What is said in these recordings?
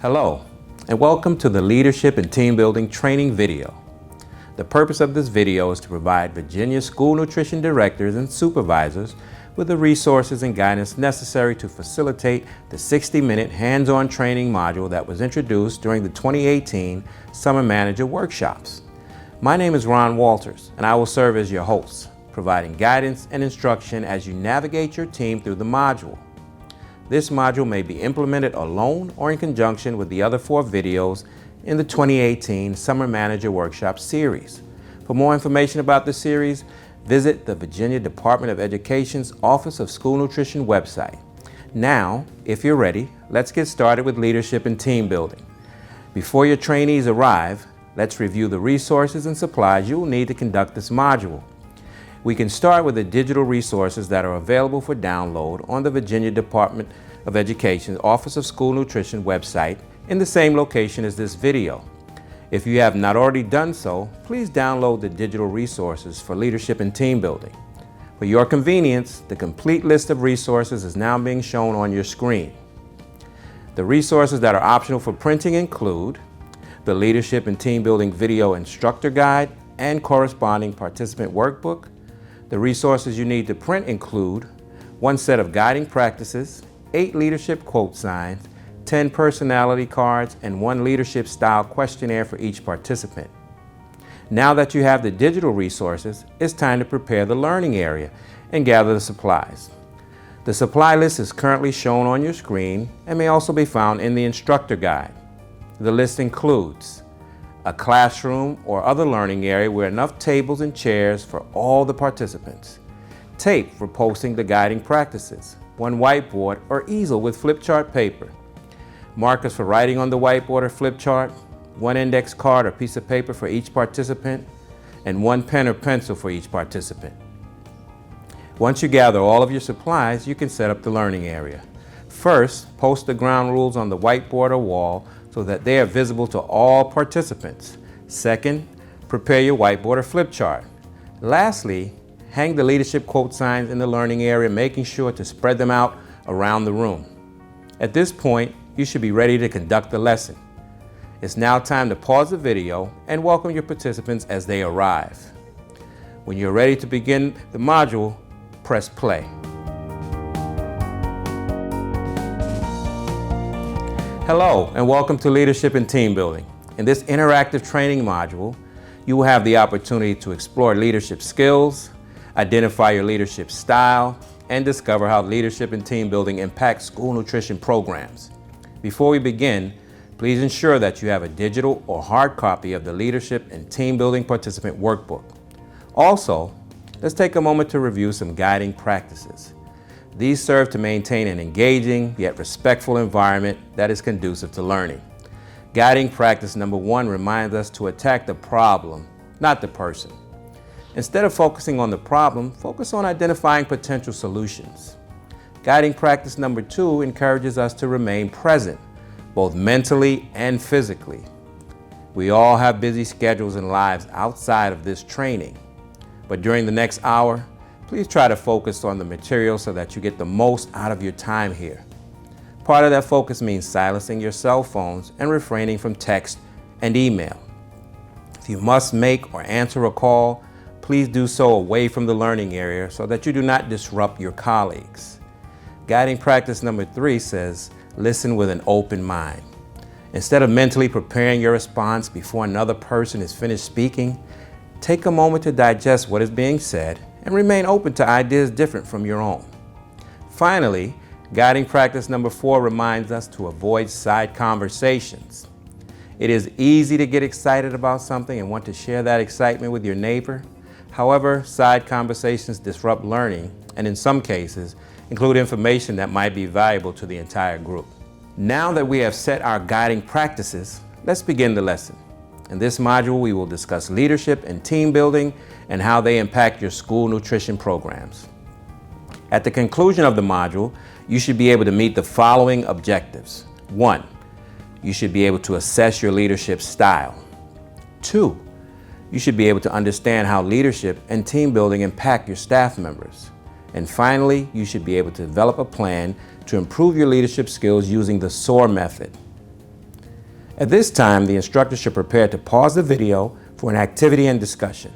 Hello, and welcome to the Leadership and Team Building training video. The purpose of this video is to provide Virginia school nutrition directors and supervisors with the resources and guidance necessary to facilitate the 60-minute hands-on training module that was introduced during the 2018 Summer Manager Workshops. My name is Ron Walters, and I will serve as your host, providing guidance and instruction as you navigate your team through the module. This module may be implemented alone or in conjunction with the other 4 videos in the 2018 Summer Manager Workshop series. For more information about the series, visit the Virginia Department of Education's Office of School Nutrition website. Now, if you're ready, let's get started with leadership and team building. Before your trainees arrive, let's review the resources and supplies you will need to conduct this module. We can start with the digital resources that are available for download on the Virginia Department of Education's Office of School Nutrition website in the same location as this video. If you have not already done so, please download the digital resources for leadership and team building. For your convenience, the complete list of resources is now being shown on your screen. The resources that are optional for printing include the Leadership and Team Building Video Instructor Guide and corresponding participant workbook. The resources you need to print include 1 set of guiding practices, 8 leadership quote signs, 10 personality cards, and 1 leadership style questionnaire for each participant. Now that you have the digital resources, it's time to prepare the learning area and gather the supplies. The supply list is currently shown on your screen and may also be found in the instructor guide. The list includes a classroom or other learning area with enough tables and chairs for all the participants, tape for posting the guiding practices, 1 whiteboard or easel with flip chart paper, markers for writing on the whiteboard or flip chart, 1 index card or piece of paper for each participant, and 1 pen or pencil for each participant. Once you gather all of your supplies, you can set up the learning area. First, post the ground rules on the whiteboard or wall so that they are visible to all participants. Second, prepare your whiteboard or flip chart. Lastly, hang the leadership quote signs in the learning area, making sure to spread them out around the room. At this point, you should be ready to conduct the lesson. It's now time to pause the video and welcome your participants as they arrive. When you're ready to begin the module, press play. Hello, and welcome to Leadership and Team Building. In this interactive training module, you will have the opportunity to explore leadership skills, identify your leadership style, and discover how leadership and team building impact school nutrition programs. Before we begin, please ensure that you have a digital or hard copy of the Leadership and Team Building Participant Workbook. Also, let's take a moment to review some guiding practices. These serve to maintain an engaging yet respectful environment that is conducive to learning. Guiding practice number 1 reminds us to attack the problem, not the person. Instead of focusing on the problem, focus on identifying potential solutions. Guiding practice number 2 encourages us to remain present, both mentally and physically. We all have busy schedules and lives outside of this training, but during the next hour, please try to focus on the material so that you get the most out of your time here. Part of that focus means silencing your cell phones and refraining from text and email. If you must make or answer a call, please do so away from the learning area so that you do not disrupt your colleagues. Guiding practice number 3 says, listen with an open mind. Instead of mentally preparing your response before another person is finished speaking, take a moment to digest what is being said and remain open to ideas different from your own. Finally, guiding practice number 4 reminds us to avoid side conversations. It is easy to get excited about something and want to share that excitement with your neighbor. However, side conversations disrupt learning and in some cases include information that might be valuable to the entire group. Now that we have set our guiding practices, let's begin the lesson. In this module, we will discuss leadership and team building and how they impact your school nutrition programs. At the conclusion of the module, you should be able to meet the following objectives. 1, you should be able to assess your leadership style. 2, you should be able to understand how leadership and team building impact your staff members. And finally, you should be able to develop a plan to improve your leadership skills using the SOAR method. At this time, the instructor should prepare to pause the video for an activity and discussion.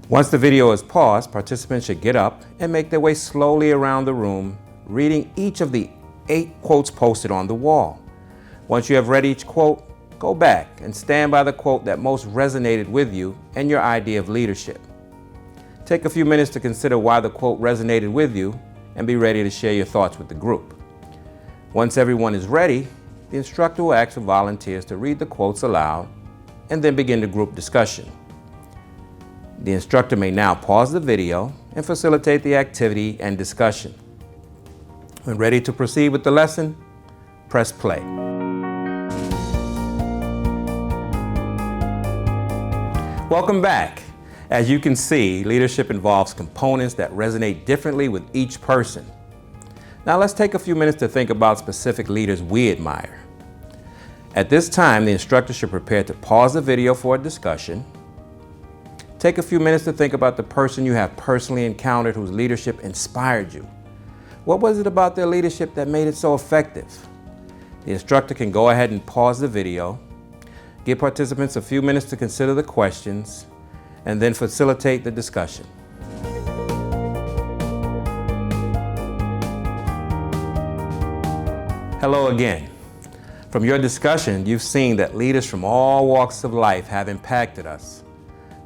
Once the video is paused, participants should get up and make their way slowly around the room, reading each of the 8 quotes posted on the wall. Once you have read each quote, go back and stand by the quote that most resonated with you and your idea of leadership. Take a few minutes to consider why the quote resonated with you and be ready to share your thoughts with the group. Once everyone is ready, the instructor will ask for volunteers to read the quotes aloud and then begin the group discussion. The instructor may now pause the video and facilitate the activity and discussion. When ready to proceed with the lesson, press play. Welcome back. As you can see, leadership involves components that resonate differently with each person. Now let's take a few minutes to think about specific leaders we admire. At this time, the instructor should prepare to pause the video for a discussion. Take a few minutes to think about the person you have personally encountered whose leadership inspired you. What was it about their leadership that made it so effective? The instructor can go ahead and pause the video, give participants a few minutes to consider the questions, and then facilitate the discussion. Hello again. From your discussion, you've seen that leaders from all walks of life have impacted us.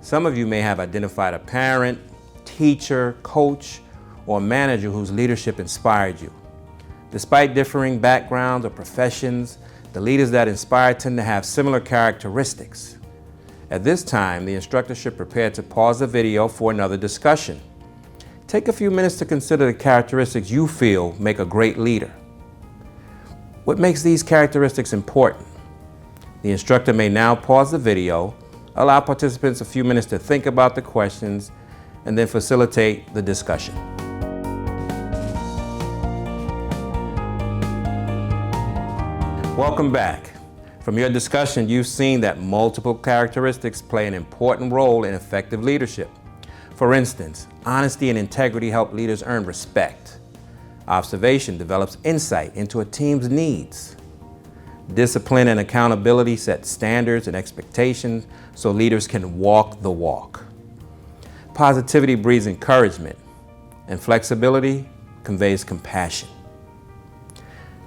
Some of you may have identified a parent, teacher, coach, or manager whose leadership inspired you. Despite differing backgrounds or professions, the leaders that inspire tend to have similar characteristics. At this time, the instructor should prepare to pause the video for another discussion. Take a few minutes to consider the characteristics you feel make a great leader. What makes these characteristics important? The instructor may now pause the video, allow participants a few minutes to think about the questions, and then facilitate the discussion. Welcome back. From your discussion, you've seen that multiple characteristics play an important role in effective leadership. For instance, honesty and integrity help leaders earn respect. Observation develops insight into a team's needs. Discipline and accountability set standards and expectations so leaders can walk the walk. Positivity breeds encouragement, and flexibility conveys compassion.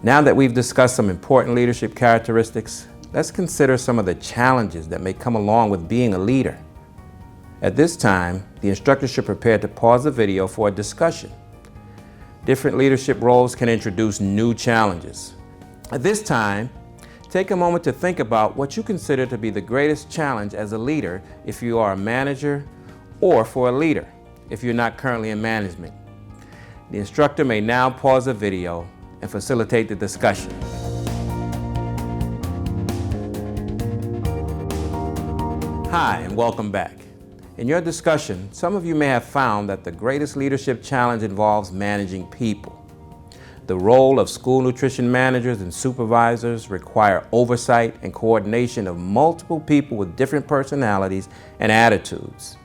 Now that we've discussed some important leadership characteristics, let's consider some of the challenges that may come along with being a leader. At this time, the instructor should prepare to pause the video for a discussion. Different leadership roles can introduce new challenges. At this time, take a moment to think about what you consider to be the greatest challenge as a leader if you are a manager, or for a leader if you're not currently in management. The instructor may now pause the video and facilitate the discussion. Hi, and welcome back. In your discussion, some of you may have found that the greatest leadership challenge involves managing people. The role of school nutrition managers and supervisors require oversight and coordination of multiple people with different personalities and attitudes.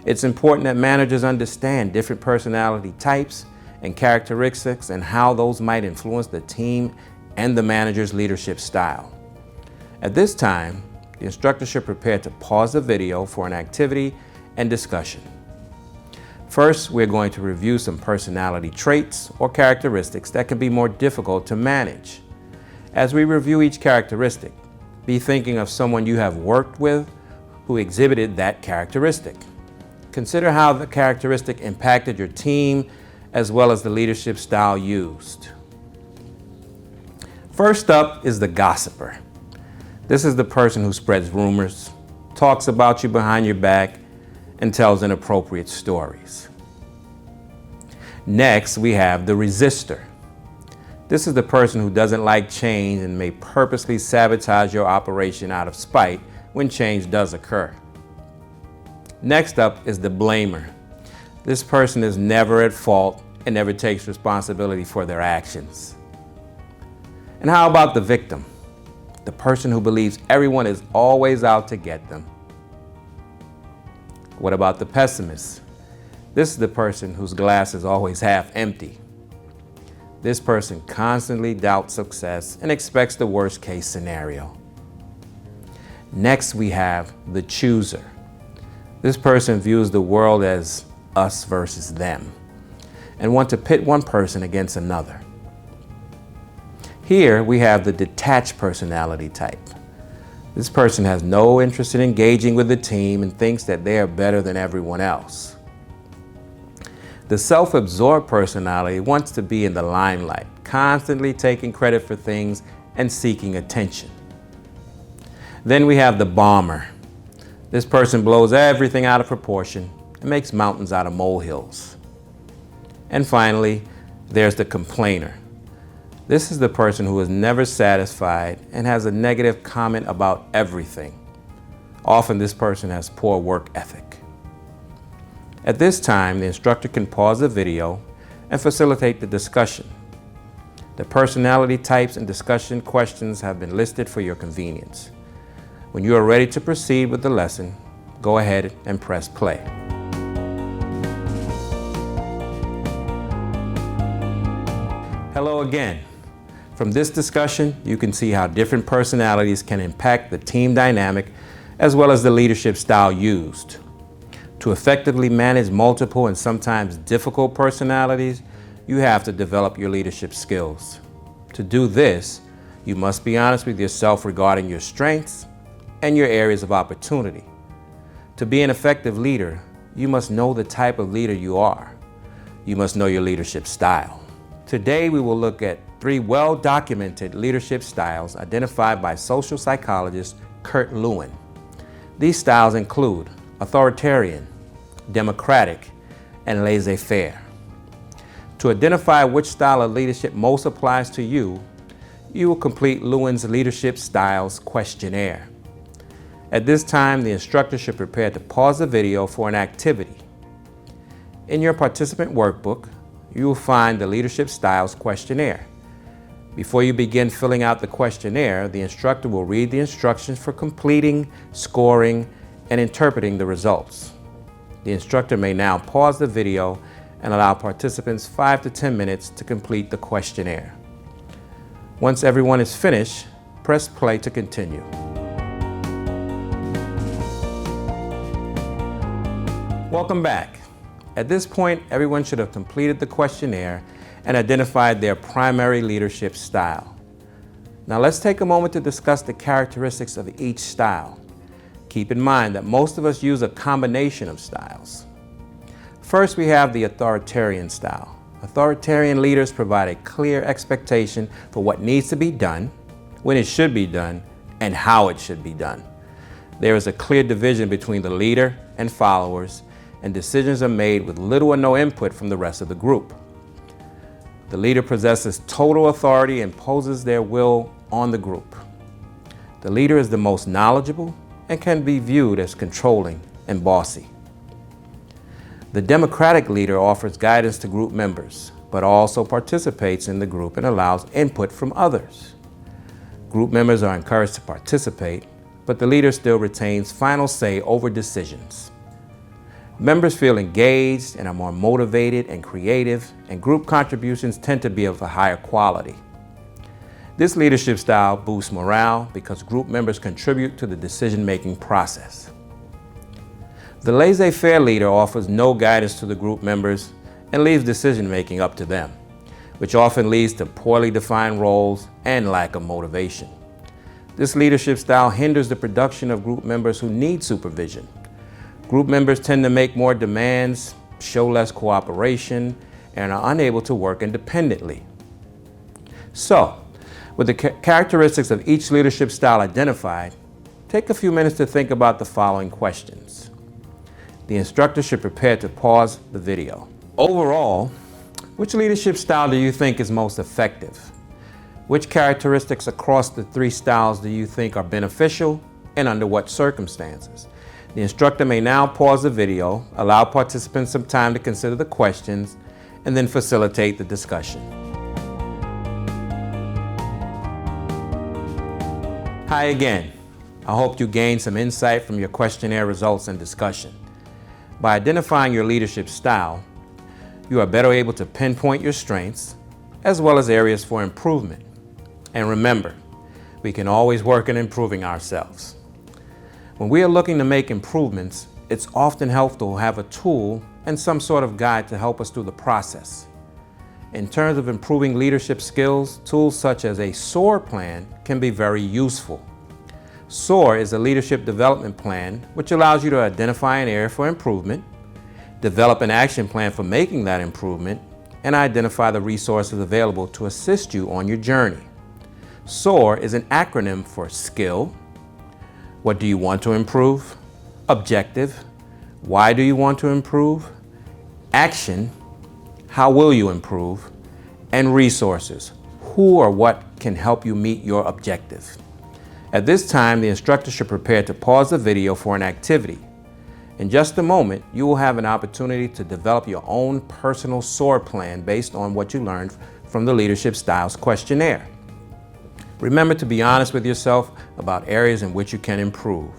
It's important that managers understand different personality types and characteristics and how those might influence the team and the manager's leadership style. At this time, the instructor should prepare to pause the video for an activity and discussion. First, we're going to review some personality traits or characteristics that can be more difficult to manage. As we review each characteristic, be thinking of someone you have worked with who exhibited that characteristic. Consider how the characteristic impacted your team as well as the leadership style used. First up is the gossiper. This is the person who spreads rumors, talks about you behind your back, and tells inappropriate stories. Next, we have the resistor. This is the person who doesn't like change and may purposely sabotage your operation out of spite when change does occur. Next up is the blamer. This person is never at fault and never takes responsibility for their actions. And how about the victim? The person who believes everyone is always out to get them. What about the pessimist? This is the person whose glass is always half empty. This person constantly doubts success and expects the worst case scenario. Next, we have the chooser. This person views the world as us versus them and want to pit one person against another. Here we have the detached personality type. This person has no interest in engaging with the team and thinks that they are better than everyone else. The self-absorbed personality wants to be in the limelight, constantly taking credit for things and seeking attention. Then we have the bomber. This person blows everything out of proportion and makes mountains out of molehills. And finally, there's the complainer. This is the person who is never satisfied and has a negative comment about everything. Often this person has poor work ethic. At this time, the instructor can pause the video and facilitate the discussion. The personality types and discussion questions have been listed for your convenience. When you are ready to proceed with the lesson, go ahead and press play. Hello again. From this discussion, you can see how different personalities can impact the team dynamic as well as the leadership style used. To effectively manage multiple and sometimes difficult personalities, you have to develop your leadership skills. To do this, you must be honest with yourself regarding your strengths and your areas of opportunity. To be an effective leader, you must know the type of leader you are. You must know your leadership style. Today, we will look at 3 well-documented leadership styles identified by social psychologist Kurt Lewin. These styles include authoritarian, democratic, and laissez-faire. To identify which style of leadership most applies to you, you will complete Lewin's Leadership Styles Questionnaire. At this time, the instructor should prepare to pause the video for an activity. In your participant workbook, you will find the Leadership Styles Questionnaire. Before you begin filling out the questionnaire, the instructor will read the instructions for completing, scoring, and interpreting the results. The instructor may now pause the video and allow participants 5 to 10 minutes to complete the questionnaire. Once everyone is finished, press play to continue. Welcome back. At this point, everyone should have completed the questionnaire and identified their primary leadership style. Now let's take a moment to discuss the characteristics of each style. Keep in mind that most of us use a combination of styles. First, we have the authoritarian style. Authoritarian leaders provide a clear expectation for what needs to be done, when it should be done, and how it should be done. There is a clear division between the leader and followers, and decisions are made with little or no input from the rest of the group. The leader possesses total authority and imposes their will on the group. The leader is the most knowledgeable and can be viewed as controlling and bossy. The democratic leader offers guidance to group members, but also participates in the group and allows input from others. Group members are encouraged to participate, but the leader still retains final say over decisions. Members feel engaged and are more motivated and creative, and group contributions tend to be of a higher quality. This leadership style boosts morale because group members contribute to the decision-making process. The laissez-faire leader offers no guidance to the group members and leaves decision-making up to them, which often leads to poorly defined roles and lack of motivation. This leadership style hinders the production of group members who need supervision. Group members tend to make more demands, show less cooperation, and are unable to work independently. So, with the characteristics of each leadership style identified, take a few minutes to think about the following questions. The instructor should prepare to pause the video. Overall, which leadership style do you think is most effective? Which characteristics across the 3 styles do you think are beneficial, and under what circumstances? The instructor may now pause the video, allow participants some time to consider the questions, and then facilitate the discussion. Hi again. I hope you gained some insight from your questionnaire results and discussion. By identifying your leadership style, you are better able to pinpoint your strengths as well as areas for improvement. And remember, we can always work on improving ourselves. When we are looking to make improvements, it's often helpful to have a tool and some sort of guide to help us through the process. In terms of improving leadership skills, tools such as a SOAR plan can be very useful. SOAR is a leadership development plan which allows you to identify an area for improvement, develop an action plan for making that improvement, and identify the resources available to assist you on your journey. SOAR is an acronym for skill, what do you want to improve, objective, why do you want to improve, action, how will you improve, and resources, who or what can help you meet your objective. At this time, the instructor should prepare to pause the video for an activity. In just a moment, you will have an opportunity to develop your own personal SOAR plan based on what you learned from the Leadership Styles questionnaire. Remember to be honest with yourself about areas in which you can improve.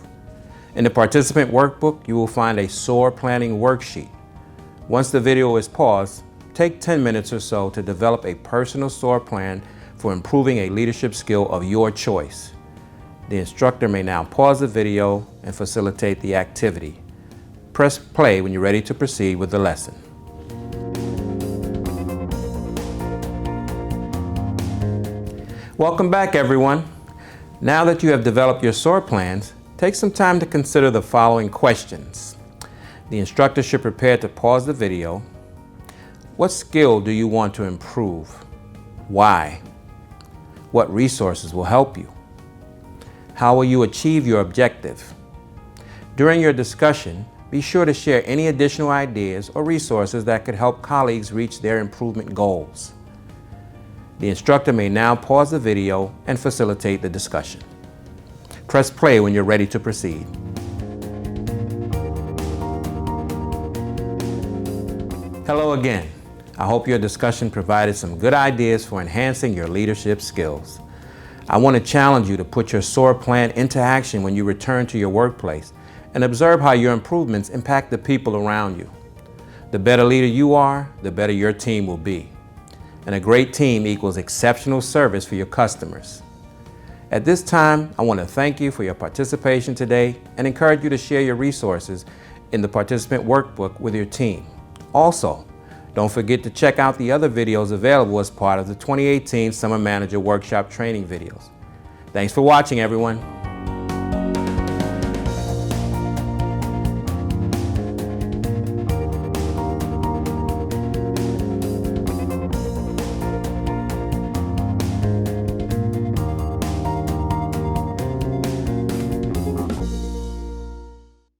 In the participant workbook, you will find a SOAR planning worksheet. Once the video is paused, take 10 minutes or so to develop a personal SOAR plan for improving a leadership skill of your choice. The instructor may now pause the video and facilitate the activity. Press play when you're ready to proceed with the lesson. Welcome back, everyone. Now that you have developed your SOAR plans, take some time to consider the following questions. The instructor should prepare to pause the video. What skill do you want to improve? Why? What resources will help you? How will you achieve your objective? During your discussion, be sure to share any additional ideas or resources that could help colleagues reach their improvement goals. The instructor may now pause the video and facilitate the discussion. Press play when you're ready to proceed. Hello again. I hope your discussion provided some good ideas for enhancing your leadership skills. I want to challenge you to put your SOAR plan into action when you return to your workplace and observe how your improvements impact the people around you. The better leader you are, the better your team will be. And a great team equals exceptional service for your customers. At this time, I want to thank you for your participation today and encourage you to share your resources in the participant workbook with your team. Also, don't forget to check out the other videos available as part of the 2018 Summer Manager Workshop training videos. Thanks for watching, everyone.